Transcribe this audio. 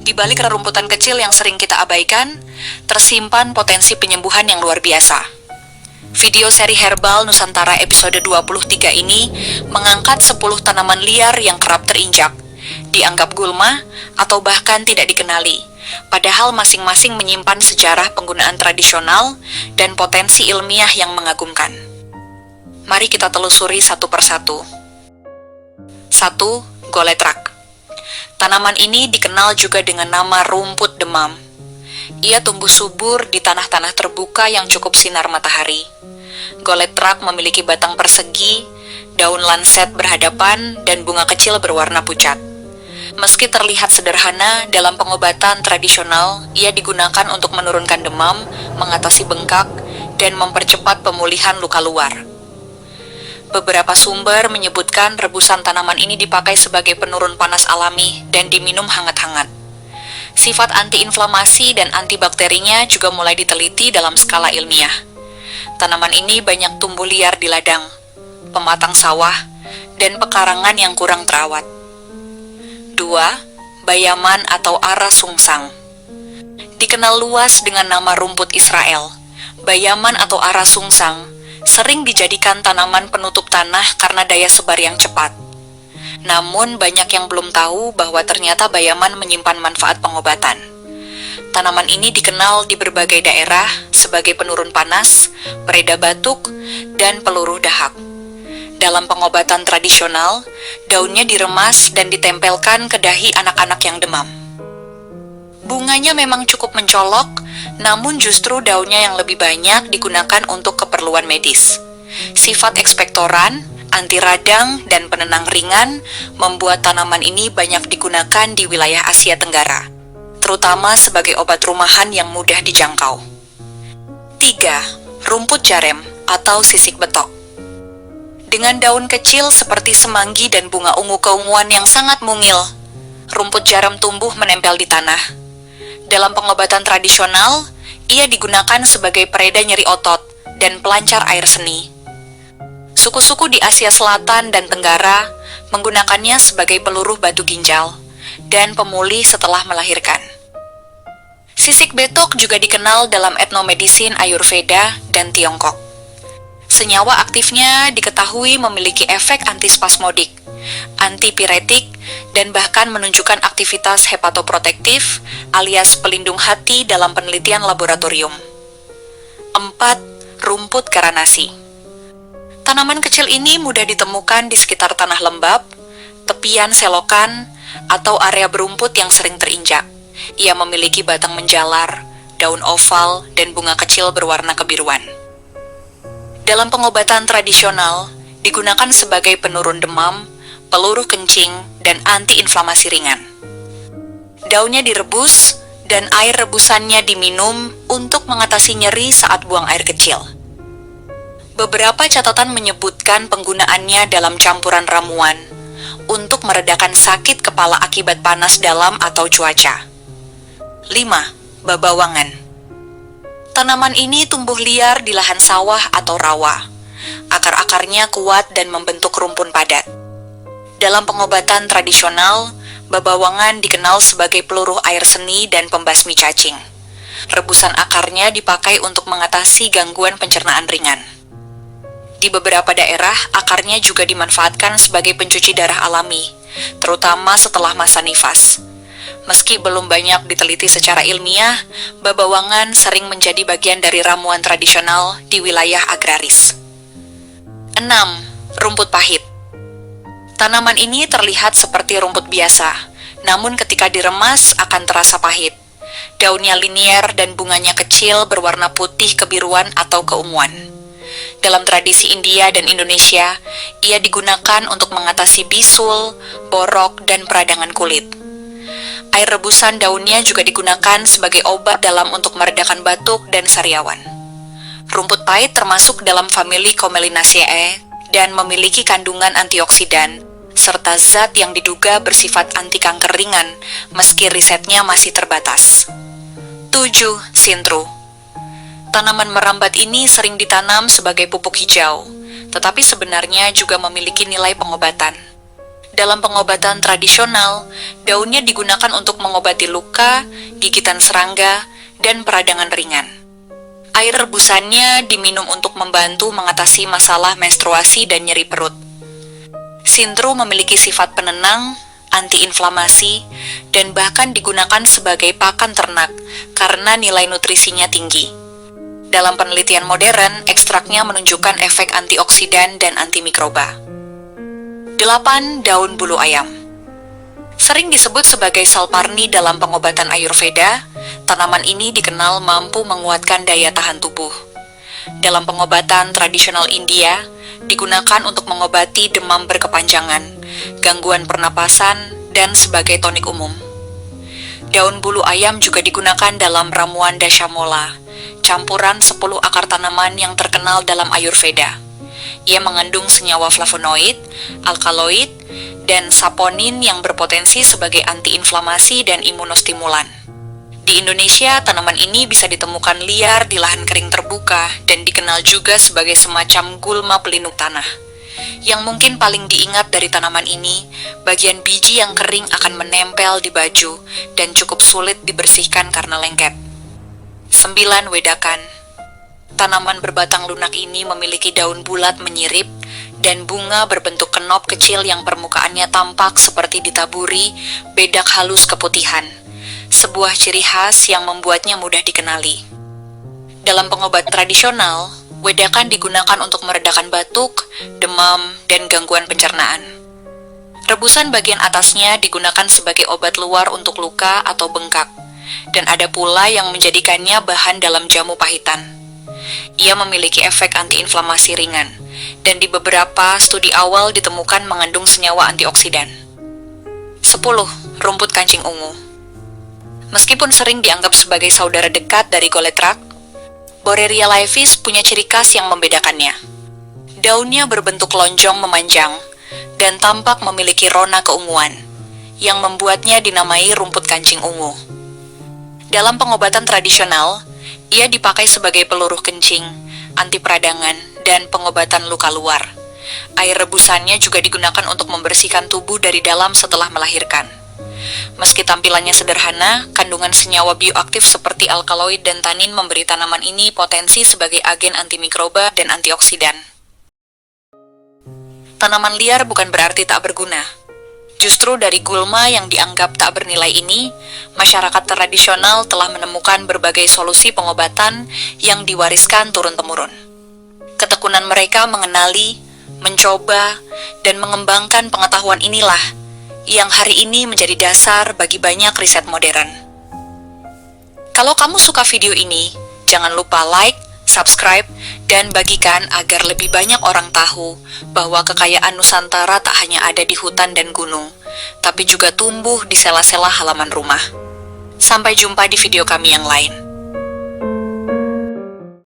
Di balik rerumputan kecil yang sering kita abaikan, tersimpan potensi penyembuhan yang luar biasa. Video seri Herbal Nusantara episode 23 ini mengangkat 10 tanaman liar yang kerap terinjak, dianggap gulma, atau bahkan tidak dikenali, padahal masing-masing menyimpan sejarah penggunaan tradisional dan potensi ilmiah yang mengagumkan. Mari kita telusuri satu persatu. 1. Goletrak. Tanaman ini dikenal juga dengan nama rumput demam. Ia tumbuh subur di tanah-tanah terbuka yang cukup sinar matahari. Goletrak memiliki batang persegi, daun lanset berhadapan, dan bunga kecil berwarna pucat. Meski terlihat sederhana, dalam pengobatan tradisional, ia digunakan untuk menurunkan demam, mengatasi bengkak, dan mempercepat pemulihan luka luar. Beberapa sumber menyebutkan rebusan tanaman ini dipakai sebagai penurun panas alami dan diminum hangat-hangat. Sifat antiinflamasi dan antibakterinya juga mulai diteliti dalam skala ilmiah. Tanaman ini banyak tumbuh liar di ladang, pematang sawah, dan pekarangan yang kurang terawat. 2. Bayaman atau ara sungsang. Dikenal luas dengan nama rumput Israel, bayaman atau ara sungsang sering dijadikan tanaman penutup tanah karena daya sebar yang cepat. Namun banyak yang belum tahu bahwa ternyata bayaman menyimpan manfaat pengobatan. Tanaman ini dikenal di berbagai daerah sebagai penurun panas, pereda batuk, dan peluruh dahak. Dalam pengobatan tradisional, daunnya diremas dan ditempelkan ke dahi anak-anak yang demam. Bunganya memang cukup mencolok, namun justru daunnya yang lebih banyak digunakan untuk keperluan medis. Sifat ekspektoran, anti radang, dan penenang ringan membuat tanaman ini banyak digunakan di wilayah Asia Tenggara, terutama sebagai obat rumahan yang mudah dijangkau. 3. Rumput jarem atau sisik betok. Dengan daun kecil seperti semanggi dan bunga ungu keunguan yang sangat mungil, rumput jarem tumbuh menempel di tanah. Dalam pengobatan tradisional, ia digunakan sebagai pereda nyeri otot dan pelancar air seni. Suku-suku di Asia Selatan dan Tenggara menggunakannya sebagai peluruh batu ginjal dan pemulih setelah melahirkan. Sisik betok juga dikenal dalam etnomedisin Ayurveda dan Tiongkok. Senyawa aktifnya diketahui memiliki efek antispasmodik, antipiretik, dan bahkan menunjukkan aktivitas hepatoprotektif alias pelindung hati dalam penelitian laboratorium. 4. Rumput karanasi. Tanaman kecil ini mudah ditemukan di sekitar tanah lembab, tepian selokan, atau area berumput yang sering terinjak. Ia memiliki batang menjalar, daun oval, dan bunga kecil berwarna kebiruan. Dalam pengobatan tradisional, digunakan sebagai penurun demam, peluruh kencing, dan antiinflamasi ringan. Daunnya direbus, dan air rebusannya diminum untuk mengatasi nyeri saat buang air kecil. Beberapa catatan menyebutkan penggunaannya dalam campuran ramuan untuk meredakan sakit kepala akibat panas dalam atau cuaca. 5. Babawangan. Tanaman ini tumbuh liar di lahan sawah atau rawa. Akar-akarnya kuat dan membentuk rumpun padat. Dalam pengobatan tradisional, babawangan dikenal sebagai peluruh air seni dan pembasmi cacing. Rebusan akarnya dipakai untuk mengatasi gangguan pencernaan ringan. Di beberapa daerah, akarnya juga dimanfaatkan sebagai pencuci darah alami, terutama setelah masa nifas. Meski belum banyak diteliti secara ilmiah, babawangan sering menjadi bagian dari ramuan tradisional di wilayah agraris. 6. Rumput pahit. Tanaman ini terlihat seperti rumput biasa, namun ketika diremas akan terasa pahit. Daunnya linier dan bunganya kecil berwarna putih kebiruan atau keunguan. Dalam tradisi India dan Indonesia, ia digunakan untuk mengatasi bisul, borok, dan peradangan kulit. Air rebusan daunnya juga digunakan sebagai obat dalam untuk meredakan batuk dan sariawan. Rumput pahit termasuk dalam famili Commelinaceae dan memiliki kandungan antioksidan, serta zat yang diduga bersifat anti kanker ringan, meski risetnya masih terbatas. 7. Sintru. Tanaman merambat ini sering ditanam sebagai pupuk hijau, tetapi sebenarnya juga memiliki nilai pengobatan. Dalam pengobatan tradisional, daunnya digunakan untuk mengobati luka, gigitan serangga, dan peradangan ringan. Air rebusannya diminum untuk membantu mengatasi masalah menstruasi dan nyeri perut. Sintru memiliki sifat penenang, antiinflamasi, dan bahkan digunakan sebagai pakan ternak karena nilai nutrisinya tinggi. Dalam penelitian modern, ekstraknya menunjukkan efek antioksidan dan antimikroba. 8. Daun bulu ayam. Sering disebut sebagai salparni dalam pengobatan Ayurveda, tanaman ini dikenal mampu menguatkan daya tahan tubuh. Dalam pengobatan tradisional India, digunakan untuk mengobati demam berkepanjangan, gangguan pernapasan, dan sebagai tonik umum. Daun bulu ayam juga digunakan dalam ramuan Dasyamola, campuran 10 akar tanaman yang terkenal dalam Ayurveda. Ia mengandung senyawa flavonoid, alkaloid, dan saponin yang berpotensi sebagai antiinflamasi dan imunostimulan. Di Indonesia, tanaman ini bisa ditemukan liar di lahan kering terbuka dan dikenal juga sebagai semacam gulma pelindung tanah. Yang mungkin paling diingat dari tanaman ini, bagian biji yang kering akan menempel di baju dan cukup sulit dibersihkan karena lengket. 9. Wedakan. Tanaman berbatang lunak ini memiliki daun bulat menyirip dan bunga berbentuk kenop kecil yang permukaannya tampak seperti ditaburi bedak halus keputihan, sebuah ciri khas yang membuatnya mudah dikenali. Dalam pengobatan tradisional, wedakan digunakan untuk meredakan batuk, demam, dan gangguan pencernaan. Rebusan bagian atasnya digunakan sebagai obat luar untuk luka atau bengkak, dan ada pula yang menjadikannya bahan dalam jamu pahitan. Ia memiliki efek antiinflamasi ringan, dan di beberapa studi awal ditemukan mengandung senyawa antioksidan. 10. Rumput kancing ungu. Meskipun sering dianggap sebagai saudara dekat dari goletrak, Borreria laevis punya ciri khas yang membedakannya. Daunnya berbentuk lonjong memanjang, dan tampak memiliki rona keunguan, yang membuatnya dinamai rumput kancing ungu. Dalam pengobatan tradisional, ia dipakai sebagai peluruh kencing, anti peradangan, dan pengobatan luka luar. Air rebusannya juga digunakan untuk membersihkan tubuh dari dalam setelah melahirkan. Meski tampilannya sederhana, kandungan senyawa bioaktif seperti alkaloid dan tanin memberi tanaman ini potensi sebagai agen antimikroba dan antioksidan. Tanaman liar bukan berarti tak berguna. Justru dari gulma yang dianggap tak bernilai ini, masyarakat tradisional telah menemukan berbagai solusi pengobatan yang diwariskan turun-temurun. Ketekunan mereka mengenali, mencoba, dan mengembangkan pengetahuan inilah yang hari ini menjadi dasar bagi banyak riset modern. Kalau kamu suka video ini, jangan lupa like, subscribe, dan bagikan agar lebih banyak orang tahu bahwa kekayaan Nusantara tak hanya ada di hutan dan gunung, tapi juga tumbuh di sela-sela halaman rumah. Sampai jumpa di video kami yang lain.